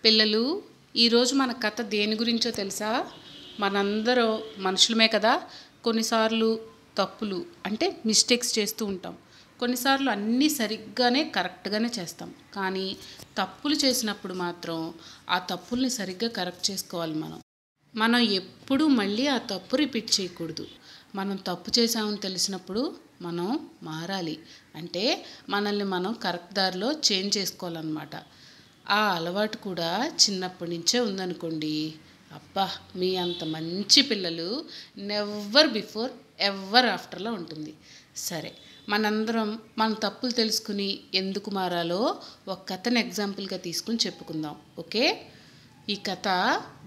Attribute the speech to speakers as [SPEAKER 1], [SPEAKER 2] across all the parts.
[SPEAKER 1] పిల్లలు, ఈరోజు మన కథ దేని గురించో తెలుసా? మనందరం మనుషులమే కదా. కొన్నిసార్లు తప్పులు అంటే మిస్టేక్స్ చేస్తూ ఉంటాం. కొన్నిసార్లు అన్నీ సరిగ్గానే కరెక్ట్గానే చేస్తాం. కానీ తప్పులు చేసినప్పుడు మాత్రం ఆ తప్పుల్ని సరిగ్గా కరెక్ట్ చేసుకోవాలి. మనం ఎప్పుడూ మళ్ళీ ఆ తప్పు రిపీట్ చేయకూడదు. మనం తప్పు చేసామని తెలిసినప్పుడు మనం మారాలి. అంటే మనల్ని మనం కరెక్ట్ దారిలో చేంజ్ చేసుకోవాలన్నమాట. ఆ అలవాటు కూడా చిన్నప్పటి నుంచే ఉందనుకోండి, అబ్బా, మీ అంత మంచి పిల్లలు నెవర్ బిఫోర్ ఎవర్ ఆఫ్టర్లో ఉంటుంది. సరే, మనందరం మన తప్పులు తెలుసుకుని ఎందుకు మారాలో ఒక కథను ఎగ్జాంపుల్గా తీసుకుని చెప్పుకుందాం. ఓకే? ఈ కథ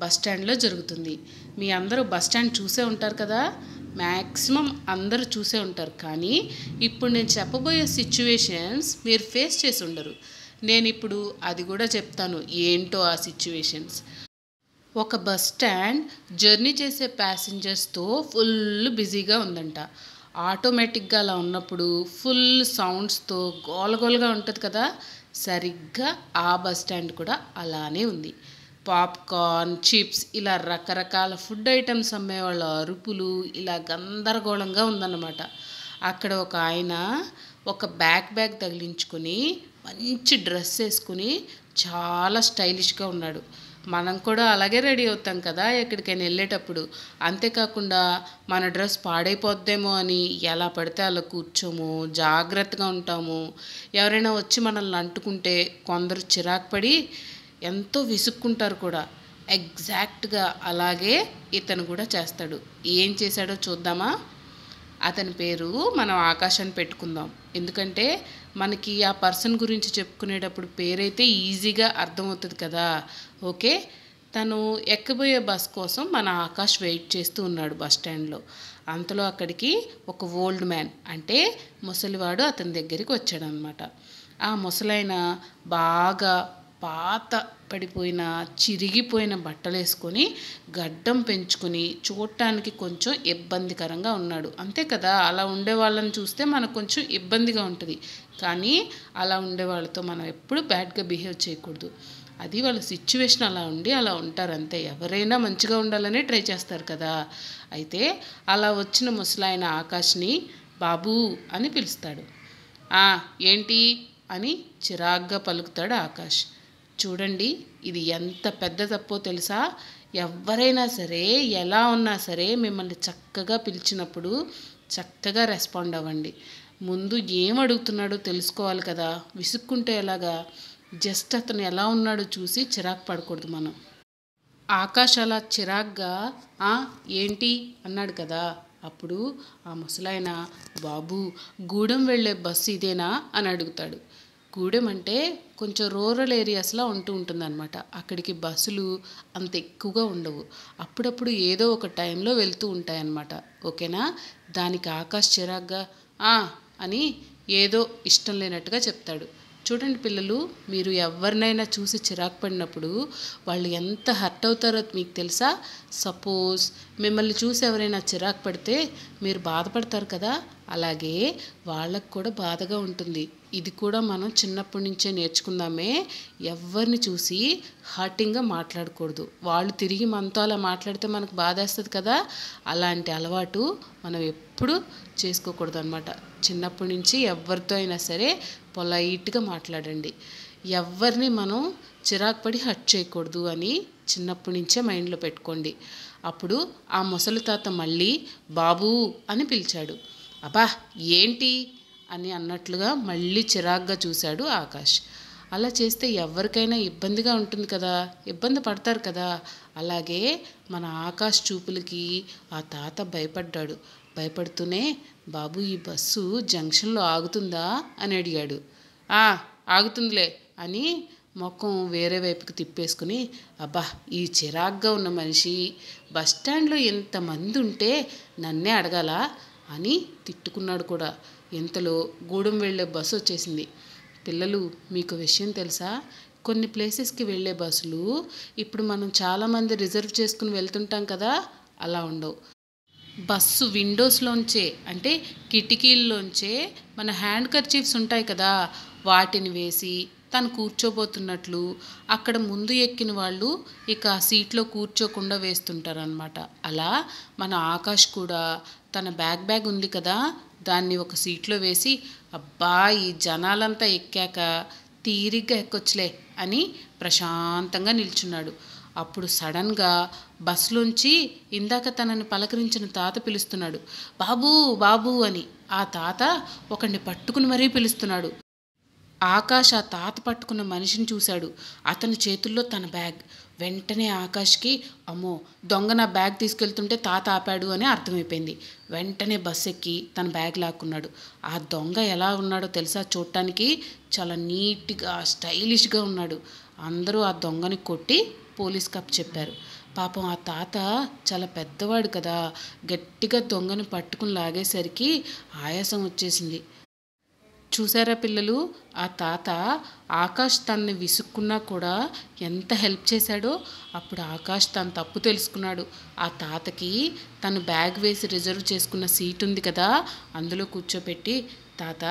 [SPEAKER 1] బస్టాండ్లో జరుగుతుంది. మీ అందరూ బస్టాండ్ చూసే ఉంటారు కదా. మ్యాక్సిమం అందరూ చూసే ఉంటారు. కానీ ఇప్పుడు నేను చెప్పబోయే సిచ్యువేషన్స్ మీరు ఫేస్ చేసి ఉండరు. నేను ఇప్పుడు అది కూడా చెప్తాను, ఏంటో ఆ సిచ్యువేషన్స్. ఒక బస్ స్టాండ్ జర్నీ చేసే ప్యాసింజర్స్తో ఫుల్ బిజీగా ఉందంట. ఆటోమేటిక్గా అలా ఉన్నప్పుడు ఫుల్ సౌండ్స్తో గోలగోలగా ఉంటుంది కదా. సరిగ్గా ఆ బస్ స్టాండ్ కూడా అలానే ఉంది. పాప్కార్న్, చిప్స్, ఇలా రకరకాల ఫుడ్ ఐటమ్స్ అమ్మేవాళ్ళ అరుపులు ఇలా గందరగోళంగా ఉందన్నమాట. అక్కడ ఒక ఆయన ఒక బ్యాగ్ తగిలించుకొని మంచి డ్రెస్ వేసుకుని చాలా స్టైలిష్గా ఉన్నాడు. మనం కూడా అలాగే రెడీ అవుతాం కదా ఎక్కడికైనా వెళ్ళేటప్పుడు. అంతేకాకుండా మన డ్రెస్ పాడైపోద్దేమో అని ఎలా పడితే అలా కూర్చోము, జాగ్రత్తగా ఉంటాము. ఎవరైనా వచ్చి మనల్ని అంటుకుంటే కొందరు చిరాకు పడి ఎంతో విసుక్కుంటారు కూడా. ఎగ్జాక్ట్గా అలాగే ఇతను కూడా చేస్తాడు. ఏం చేశాడో చూద్దామా? అతని పేరు మనం ఆకాష్ అని పెట్టుకుందాం. ఎందుకంటే మనకి ఆ పర్సన్ గురించి చెప్పుకునేటప్పుడు పేరైతే ఈజీగా అర్థమవుతుంది కదా. ఓకే, తను ఎక్కబోయే బస్ కోసం మన ఆకాష్ వెయిట్ చేస్తూ ఉన్నాడు బస్ స్టాండ్లో. అంతలో అక్కడికి ఒక ఓల్డ్ మ్యాన్ అంటే ముసలివాడు అతని దగ్గరికి వచ్చాడనమాట. ఆ ముసలాయన బాగా పాత పడిపోయిన చిరిగిపోయిన బట్టలు వేసుకొని గడ్డం పెంచుకొని చూడటానికి కొంచెం ఇబ్బందికరంగా ఉన్నాడు. అంతే కదా, అలా ఉండే వాళ్ళని చూస్తే మనకు కొంచెం ఇబ్బందిగా ఉంటుంది. కానీ అలా ఉండే వాళ్ళతో మనం ఎప్పుడు బ్యాడ్గా బిహేవ్ చేయకూడదు. అది వాళ్ళ సిచ్యువేషన్ అలా ఉండి అలా ఉంటారు అంతే. ఎవరైనా మంచిగా ఉండాలనే ట్రై చేస్తారు కదా. అయితే అలా వచ్చిన ముసలాయన ఆకాష్ని బాబు అని పిలుస్తాడు. ఏంటి అని చిరాగ్గా పలుకుతాడు ఆకాష్. చూడండి, ఇది ఎంత పెద్ద తప్పో తెలుసా? ఎవరైనా సరే ఎలా ఉన్నా సరే మిమ్మల్ని చక్కగా పిలిచినప్పుడు చక్కగా రెస్పాండ్ అవ్వండి. ముందు ఏం అడుగుతున్నాడో తెలుసుకోవాలి కదా. విసుక్కుంటే ఎలాగా? జస్ట్ అతను ఎలా ఉన్నాడో చూసి చిరాకు పడకూడదు మనం. ఆకాష్ అలా చిరాగ్గా ఏంటి అన్నాడు కదా. అప్పుడు ఆ ముసలాయన, బాబు, గూడెం వెళ్ళే బస్సు ఇదేనా అని అడుగుతాడు. గూడెం అంటే కొంచెం రూరల్ ఏరియాస్లో ఉంటుందన్నమాట. అక్కడికి బస్సులు అంత ఎక్కువగా ఉండవు. అప్పుడప్పుడు ఏదో ఒక టైంలో వెళ్తూ ఉంటాయన్నమాట. ఓకేనా? దానికి ఆకాష్ చిరాగ్గా అని ఏదో ఇష్టం లేనట్టుగా చెప్తాడు. చూడండి పిల్లలు, మీరు ఎవరినైనా చూసి చిరాకు పడినప్పుడు వాళ్ళు ఎంత హర్ట్ అవుతారో మీకు తెలుసా? సపోజ్ మిమ్మల్ని చూసి ఎవరైనా చిరాకు పడితే మీరు బాధపడతారు కదా. అలాగే వాళ్ళకు కూడా బాధగా ఉంటుంది. ఇది కూడా మనం చిన్నప్పటి నుంచే నేర్చుకుందామే. ఎవరిని చూసి హర్టింగ్గా మాట్లాడకూడదు. వాళ్ళు తిరిగి మనతో అలా మాట్లాడితే మనకు బాధేస్తుంది కదా. అలాంటి అలవాటు మనం ఎప్పుడు చేసుకోకూడదు అనమాట. చిన్నప్పటి నుంచి ఎవరితో అయినా సరే పొలైట్గా మాట్లాడండి. ఎవరిని మనం చిరాకు పడి హర్ట్ చేయకూడదు అని చిన్నప్పటి నుంచే మైండ్లో పెట్టుకోండి. అప్పుడు ఆ ముసలి తాత మళ్ళీ బాబు అని పిలిచాడు. అబ్బా, ఏంటి అని అన్నట్లుగా మళ్ళీ చిరాగ్గా చూశాడు ఆకాష్. అలా చేస్తే ఎవరికైనా ఇబ్బందిగా ఉంటుంది కదా, ఇబ్బంది పడతారు కదా. అలాగే మన ఆకాష్ చూపులకి ఆ తాత భయపడ్డాడు. భయపడుతూనే, బాబు, ఈ బస్సు జంక్షన్లో ఆగుతుందా అని అడిగాడు. ఆగుతుందిలే అని ముఖం వేరే వైపుకి తిప్పేసుకుని, అబ్బా, ఈ చిరాగ్గా ఉన్న మనిషి బస్టాండ్లో ఎంతమంది ఉంటే నన్నే అడగాలా అని తిట్టుకున్నాడు కూడా. ఇంతలో గూడెం వెళ్ళే బస్సు వచ్చేసింది. పిల్లలు, మీకు విషయం తెలుసా? కొన్ని ప్లేసెస్కి వెళ్ళే బస్సులు ఇప్పుడు మనం చాలామంది రిజర్వ్ చేసుకుని వెళ్తుంటాం కదా, అలా ఉండవు. బస్సు విండోస్లోంచే అంటే కిటికీల్లోంచే మన హ్యాండ్ కర్చీఫ్స్ ఉంటాయి కదా, వాటిని వేసి తను కూర్చోబోతున్నట్లు అక్కడ ముందు ఎక్కిన వాళ్ళు ఇక ఆ సీట్లో కూర్చోకుండా వేస్తుంటారనమాట. అలా మన ఆకాష్ కూడా తన బ్యాగ్ ఉంది కదా, దాన్ని ఒక సీట్లో వేసి అబ్బా ఈ జనాలంతా ఎక్కాక తీరిగ్గా ఎక్కొచ్చులే అని ప్రశాంతంగా నిల్చున్నాడు. అప్పుడు సడన్గా బస్సులోంచి ఇందాక తనని పలకరించిన తాత పిలుస్తున్నాడు, బాబూ బాబూ అని. ఆ తాత ఒకడిని పట్టుకుని మరీ పిలుస్తున్నాడు. ఆకాష్ ఆ తాత పట్టుకున్న మనిషిని చూశాడు. అతని చేతుల్లో తన బ్యాగ్. వెంటనే ఆకాష్కి అమ్మో దొంగ నా బ్యాగ్ తీసుకెళ్తుంటే తాత ఆపాడు అని అర్థమైపోయింది. వెంటనే బస్ ఎక్కి తన బ్యాగ్ లాక్కున్నాడు. ఆ దొంగ ఎలా ఉన్నాడో తెలుసా? చూడటానికి చాలా నీట్గా స్టైలిష్గా ఉన్నాడు. అందరూ ఆ దొంగని కొట్టి పోలీస్ కప్ చెప్పారు. పాపం ఆ తాత చాలా పెద్దవాడు కదా, గట్టిగా దొంగని పట్టుకుని లాగేసరికి ఆయాసం వచ్చేసింది. చూసారా పిల్లలు, ఆ తాత ఆకాష్ తనని విసుక్కున్నా కూడా ఎంత హెల్ప్ చేశాడో. అప్పుడు ఆకాష్ తన తప్పు తెలుసుకున్నాడు. ఆ తాతకి తను బ్యాగ్ వేసి రిజర్వ్ చేసుకున్న సీట్ ఉంది కదా, అందులో కూర్చోపెట్టి, తాత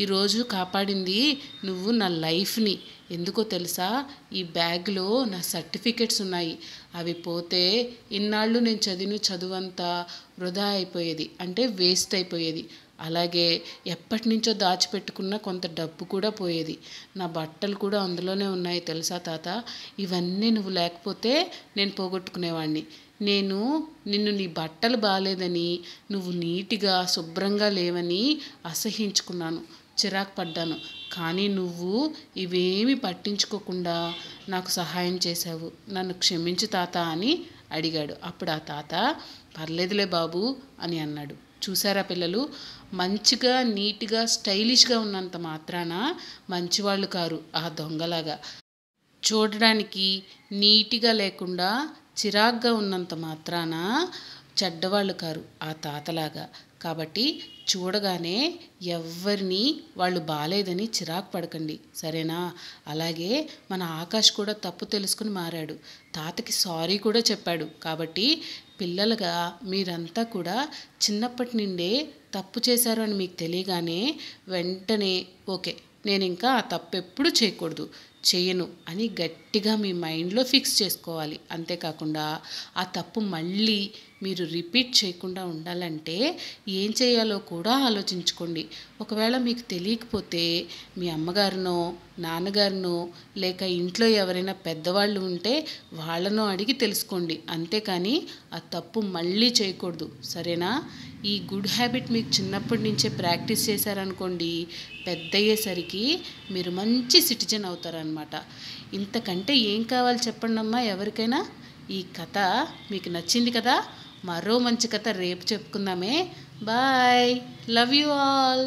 [SPEAKER 1] ఈరోజు కాపాడింది నువ్వు నా లైఫ్ని. ఎందుకో తెలుసా? ఈ బ్యాగ్లో నా సర్టిఫికెట్స్ ఉన్నాయి. అవి పోతే ఇన్నాళ్ళు నేను చదివిన చదువంతా వృధా అయిపోయేది, అంటే వేస్ట్ అయిపోయేది. అలాగే ఎప్పటి నుంచో దాచిపెట్టుకున్న కొంత డబ్బు కూడా పోయేది. నా బట్టలు కూడా అందులోనే ఉన్నాయి తెలుసా తాత? ఇవన్నీ నువ్వు లేకపోతే నేను పోగొట్టుకునేవాడిని. నేను నిన్ను నీ బట్టలు బాగాలేదని, నువ్వు నీట్గా శుభ్రంగా లేవని అసహించుకున్నాను, చిరాకు పడ్డాను. కానీ నువ్వు ఇవేమీ పట్టించుకోకుండా నాకు సహాయం చేశావు. నన్ను క్షమించు తాత అని అడిగాడు. అప్పుడు ఆ తాత పర్లేదులే బాబు అని అన్నాడు. చూసారా పిల్లలు, మంచిగా నీట్గా స్టైలిష్గా ఉన్నంత మాత్రాన మంచివాళ్ళు కారు ఆ దొంగలాగా. చూడడానికి నీట్గా లేకుండా చిరాగ్గా ఉన్నంత మాత్రాన చెడ్డవాళ్ళు కారు ఆ తాతలాగా. కాబట్టి చూడగానే ఎవరిని వాళ్ళు బాలేదని చిరాకు పడకండి, సరేనా? అలాగే మన ఆకాష్ కూడా తప్పు తెలుసుకుని మారాడు. తాతకి సారీ కూడా చెప్పాడు. కాబట్టి పిల్లలుగా మీరంతా కూడా చిన్నప్పటి నుండే తప్పు చేశారు అని మీకు తెలియగానే వెంటనే ఓకే నేను ఇంకా ఆ తప్పు ఎప్పుడు చేయకూడదు, చేయను అని గట్టిగా మీ మైండ్లో ఫిక్స్ చేసుకోవాలి. అంతేకాకుండా ఆ తప్పు మళ్ళీ మీరు రిపీట్ చేయకుండా ఉండాలంటే ఏం చేయాలో కూడా ఆలోచించుకోండి. ఒకవేళ మీకు తెలియకపోతే మీ అమ్మగారినో నాన్నగారినో లేక ఇంట్లో ఎవరైనా పెద్దవాళ్ళు ఉంటే వాళ్ళనో అడిగి తెలుసుకోండి. అంతేకాని ఆ తప్పు మళ్ళీ చేయకూడదు, సరేనా? ఈ గుడ్ హ్యాబిట్ మీకు చిన్నప్పటి నుంచే ప్రాక్టీస్ చేశారనుకోండి, పెద్దయ్యేసరికి మీరు మంచి సిటిజన్ అవుతారనమాట. ఇంతకంటే ఏం కావాలి చెప్పండి అమ్మా ఎవరికైనా. ఈ కథ మీకు నచ్చింది కదా? మరో మంచి కథ రేపు చెప్పుకుందామే. Bye, love you all.